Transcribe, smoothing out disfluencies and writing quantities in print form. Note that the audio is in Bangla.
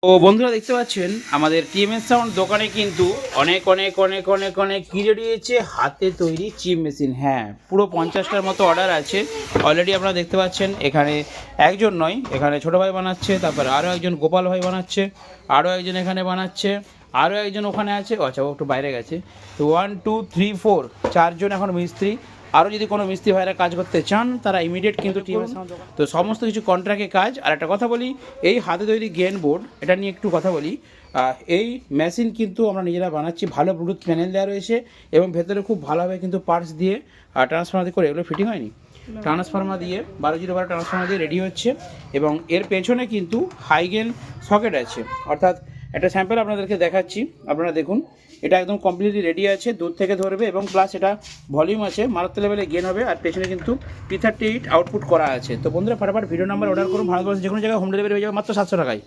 তো বন্ধুরা দেখতে পাচ্ছেন আমাদের টিএমএস সাউন্ড দোকানে কিন্তু অনেক অনেক অনেক অনেক অনেক কি রয়েছে হাতে তৈরি চিপ মেশিন। হ্যাঁ, পুরো 50টার মতো অর্ডার আছে অলরেডি। আপনারা দেখতে পাচ্ছেন এখানে একজন নয়, এখানে ছোটো ভাই বানাচ্ছে, তারপর আরও একজন গোপাল ভাই বানাচ্ছে, আরও একজন এখানে বানাচ্ছে, আরও একজন ওখানে আছে, আচ্ছা ও একটু বাইরে গেছে। তো 1 2 3 4 চারজন এখন মিস্ত্রি। আরও যদি কোনো মিস্ত্রি ভাইরা কাজ করতে চান তারা ইমিডিয়েট কিন্তু টিএমএস সাউন্ড। তো সমস্ত কিছু কন্ট্রাক্টে কাজ। আর একটা কথা বলি, এই হাতে তৈরি গেন বোর্ড এটা নিয়ে একটু কথা বলি। এই মেশিন কিন্তু আমরা নিজেরা বানাচ্ছি, ভালো ব্লুটুথ প্যানেল দেওয়া রয়েছে এবং ভেতরে খুব ভালোভাবে কিন্তু পার্টস দিয়ে ট্রান্সফার করে, এগুলো ফিটিং হয়নি, ট্রান্সফর্মার দিয়ে 12/12 ট্রান্সফর্মার দিয়ে রেডি হচ্ছে। এবং এর পেছনে কিন্তু হাইগেন সকেট আছে, অর্থাৎ একটা স্যাম্পল আপনাদেরকে দেখাচ্ছি, আপনারা দেখুন। এটা একদম কমপ্লিটলি রেডি আছে, দূর থেকে ধরবে এবং প্লাস এটা ভলিউম আছে, মারাত্মক লেভেলে গেন হবে। আর পেছনে কিন্তু P38 আউটপুট করা আছে। তো বন্ধুরা ফটাফট ভিডিও নাম্বার অর্ডার করুন, ভারতবর্ষের যে কোনো জায়গায় হোম ডেলিভারি হয়ে যাবে মাত্র 700 টাকায়।